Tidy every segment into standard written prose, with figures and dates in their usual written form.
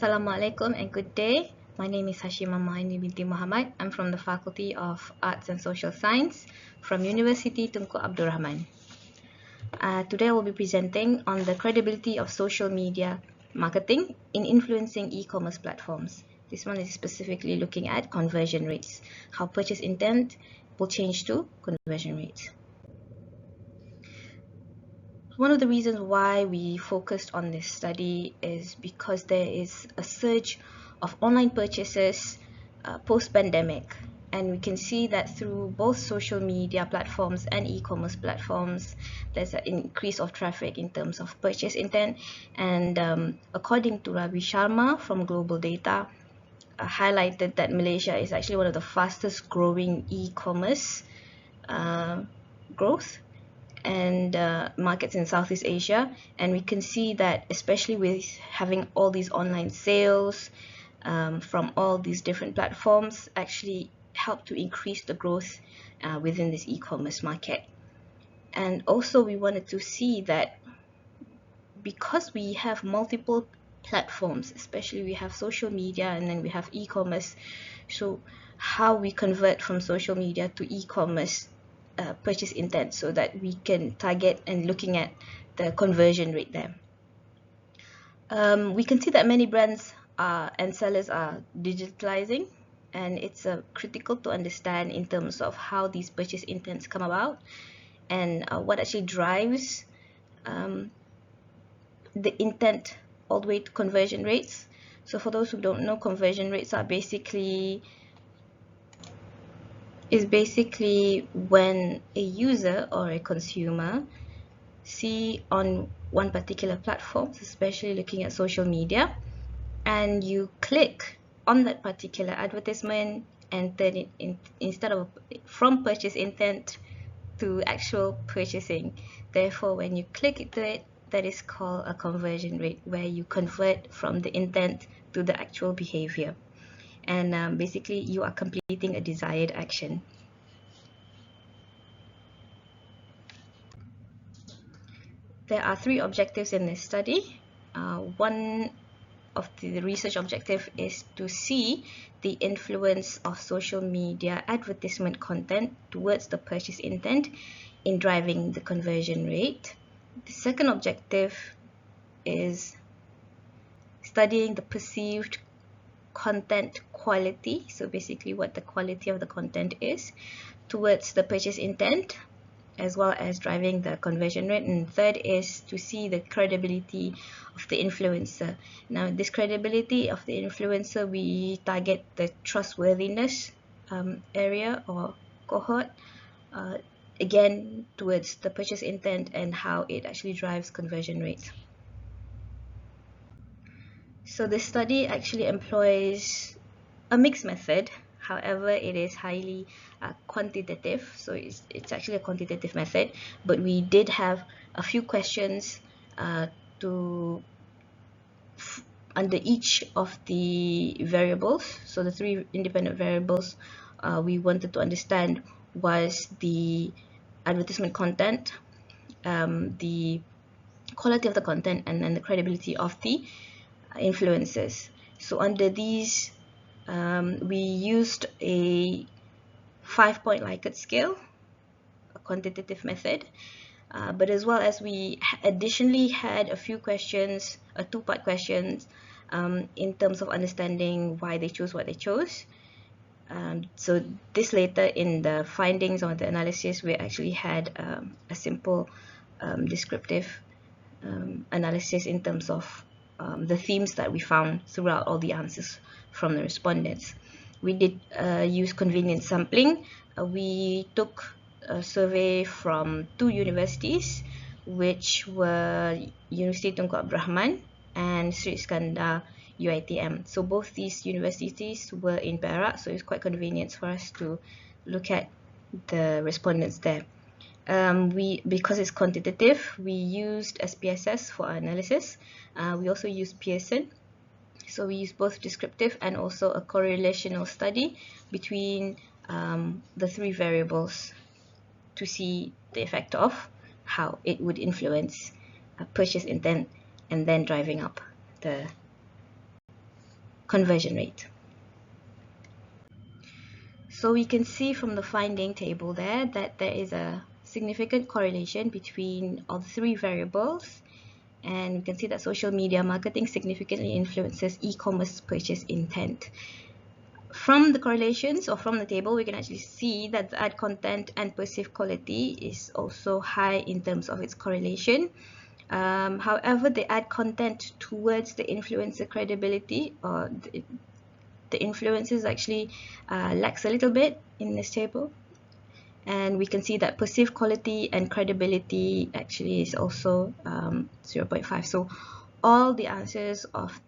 Assalamualaikum and good day. My name is Hashima Mohaini Mohammad. I'm from the Faculty of Arts and Social Science from University Tunku Abdul Rahman. Today I will be presenting on the credibility of social media marketing in influencing e-commerce platforms. This one is specifically looking at conversion rates, how purchase intent will change to conversion rates. One of the reasons why we focused on this study is because there is a surge of online purchases post-pandemic, and we can see that through both social media platforms and e-commerce platforms there's an increase of traffic in terms of purchase intent. And according to Ravi Sharma from Global Data, highlighted that Malaysia is actually one of the fastest growing e-commerce growth and markets in Southeast Asia. And we can see that especially with having all these online sales from all these different platforms actually help to increase the growth within this e-commerce market. And also we wanted to see that because we have multiple platforms, especially we have social media and then we have e-commerce, so how we convert from social media to e-commerce purchase intent so that we can target and looking at the conversion rate there. We can see that many brands and sellers are digitalizing, and it's critical to understand in terms of how these purchase intents come about and what actually drives the intent all the way to conversion rates. So for those who don't know, conversion rates are basically when a user or a consumer see on one particular platform, especially looking at social media, and you click on that particular advertisement and turn it in, instead of from purchase intent to actual purchasing. Therefore, when you click into it, that is called a conversion rate, where you convert from the intent to the actual behavior. And basically you are completing a desired action. There are three objectives in this study. One of the research objective is to see the influence of social media advertisement content towards the purchase intent in driving the conversion rate. The second objective is studying the perceived content quality, so basically what the quality of the content is towards the purchase intent, as well as driving the conversion rate. And third is to see the credibility of the influencer. Now, this credibility of the influencer, we target the trustworthiness area or cohort, again towards the purchase intent and how it actually drives conversion rates. So this study actually employs a mixed method. However, it is highly quantitative, so it's actually a quantitative method, but we did have a few questions under each of the variables. So the three independent variables we wanted to understand was the advertisement content, the quality of the content, and then the credibility of the influencers. So under these we used a 5-point Likert scale, a quantitative method, but as well as we additionally had a few questions, a two-part questions in terms of understanding why they chose what they chose. So this later in the findings or the analysis, we actually had a simple descriptive analysis in terms of the themes that we found throughout all the answers from the respondents. We did use convenience sampling. We took a survey from two universities, which were Universiti Tunku Abdul Rahman and Sri Iskandar UiTM. So both these universities were in Perak, so it's quite convenient for us to look at the respondents there. Because it's quantitative, we used SPSS for our analysis. We also used Pearson. So we use both descriptive and also a correlational study between the three variables to see the effect of how it would influence purchase intent and then driving up the conversion rate. So we can see from the finding table there that there is a significant correlation between all three variables, and you can see that social media marketing significantly influences e-commerce purchase intent. From the correlations or from the table, we can actually see that the ad content and perceived quality is also high in terms of its correlation. However, the ad content towards the influencer credibility or the influencers actually lacks a little bit in this table. And we can see that perceived quality and credibility actually is also 0.5. So all the answers of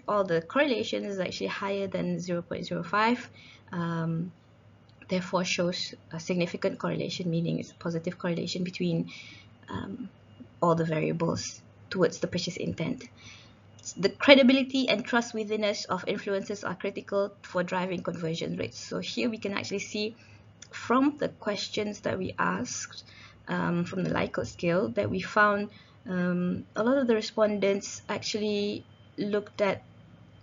all the correlations is actually higher than 0.05. Therefore shows a significant correlation, meaning it's a positive correlation between all the variables towards the purchase intent. The credibility and trustworthiness of influencers are critical for driving conversion rates. So here we can actually see from the questions that we asked from the Likert scale that we found a lot of the respondents actually looked at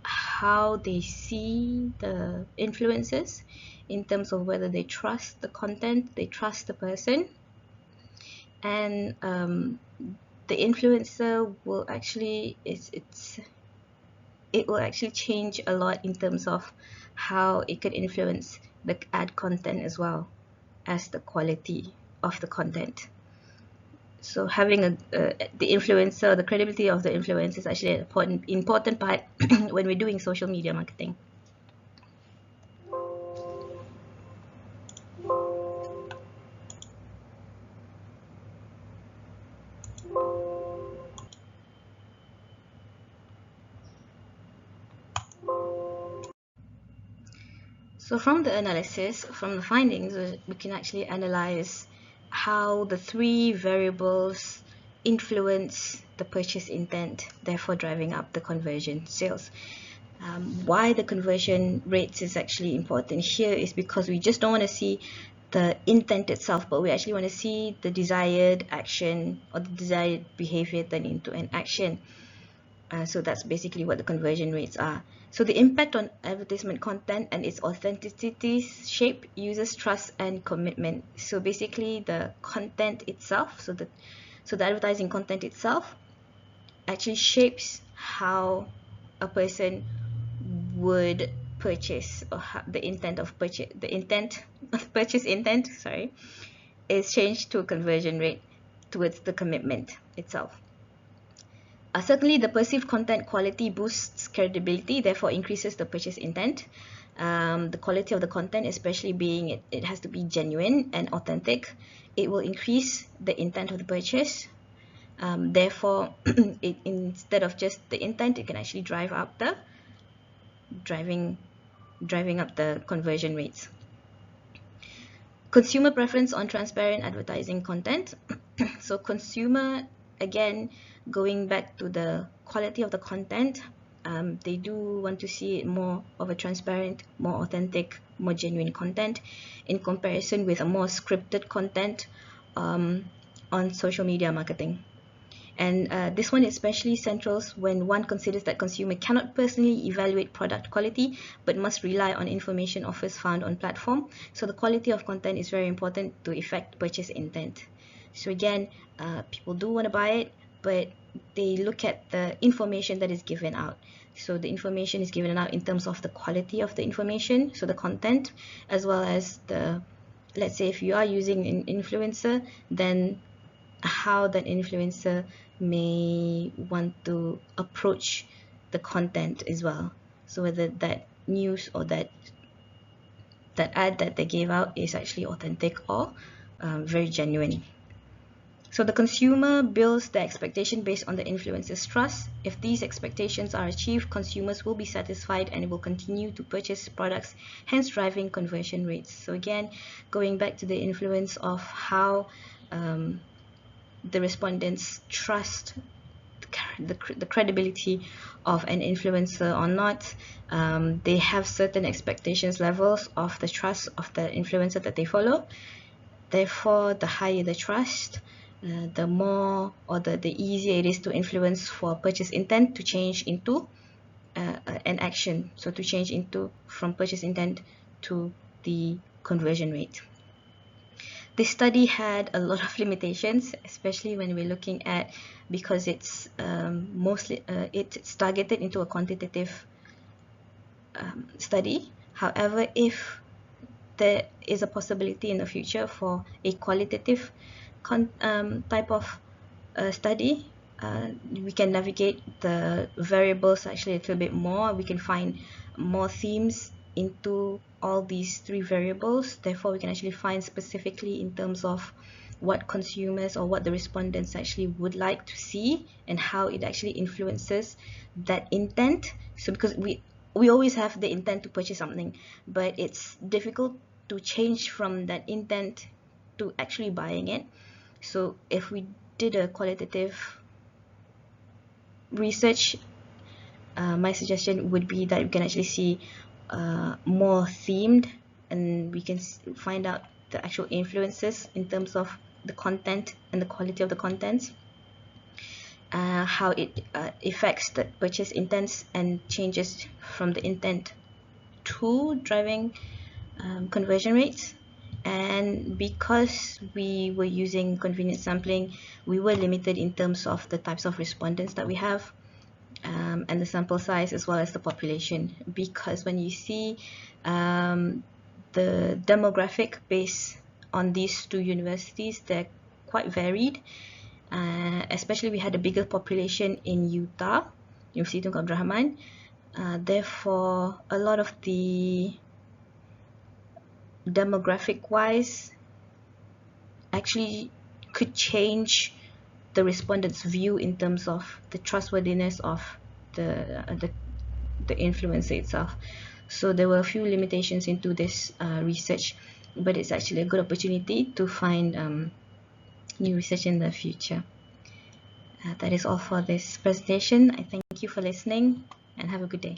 how they see the influencers in terms of whether they trust the content, they trust the person, and the influencer will actually it will actually change a lot in terms of how it could influence the ad content as well as the quality of the content. So having the influencer, the credibility of the influencer is actually an important part when we're doing social media marketing. So from the analysis, from the findings, we can actually analyze how the three variables influence the purchase intent, therefore driving up the conversion sales. Why the conversion rates is actually important here is because we just don't want to see the intent itself, but we actually want to see the desired action or the desired behavior turn into an action. So that's basically what the conversion rates are. So the impact on advertisement content and its authenticity shape users' trust and commitment. So basically the content itself, so the advertising content itself actually shapes how a person would purchase, or the intent of purchase, purchase intent, sorry, is changed to a conversion rate towards the commitment itself. Certainly, the perceived content quality boosts credibility, therefore increases the purchase intent. The quality of the content, especially being it has to be genuine and authentic, it will increase the intent of the purchase. Therefore, instead of just the intent, it can actually drive up the driving up the conversion rates. Consumer preference on transparent advertising content. So consumer, again, going back to the quality of the content, they do want to see more of a transparent, more authentic, more genuine content in comparison with a more scripted content on social media marketing. And this one is especially central when one considers that consumer cannot personally evaluate product quality, but must rely on information offers found on platform. So the quality of content is very important to affect purchase intent. So again, people do want to buy it, but they look at the information that is given out. So the information is given out in terms of the quality of the information, so the content, as well as the, let's say if you are using an influencer, then how that influencer may want to approach the content as well. So whether that news or that ad that they gave out is actually authentic or very genuine. So the consumer builds the expectation based on the influencer's trust. If these expectations are achieved, consumers will be satisfied and will continue to purchase products, hence driving conversion rates. So again, going back to the influence of how the respondents trust the credibility of an influencer or not. They have certain expectations levels of the trust of the influencer that they follow. Therefore, the higher the trust, the more or the easier it is to influence for purchase intent to change into an action, so to change from purchase intent to the conversion rate. This study had a lot of limitations, especially when we're looking at, because it's it's targeted into a quantitative study. However, if there is a possibility in the future for a qualitative type of study, we can navigate the variables actually a little bit more. We can find more themes into all these three variables. Therefore, we can actually find specifically in terms of what consumers or what the respondents actually would like to see and how it actually influences that intent. So because we always have the intent to purchase something, but it's difficult to change from that intent to actually buying it. So if we did a qualitative research, my suggestion would be that we can actually see more themed, and we can find out the actual influences in terms of the content and the quality of the contents, how it affects the purchase intents and changes from the intent to driving conversion rates. And because we were using convenience sampling, we were limited in terms of the types of respondents that we have, and the sample size as well as the population, because when you see the demographic based on these two universities, they're quite varied. Especially we had a bigger population in Utah, Universiti Tunku Rahman. Therefore, a lot of the demographic wise actually could change the respondents' view in terms of the trustworthiness of the influencer itself. So there were a few limitations into this research, but it's actually a good opportunity to find new research in the future. That is all for this presentation. I thank you for listening and have a good day.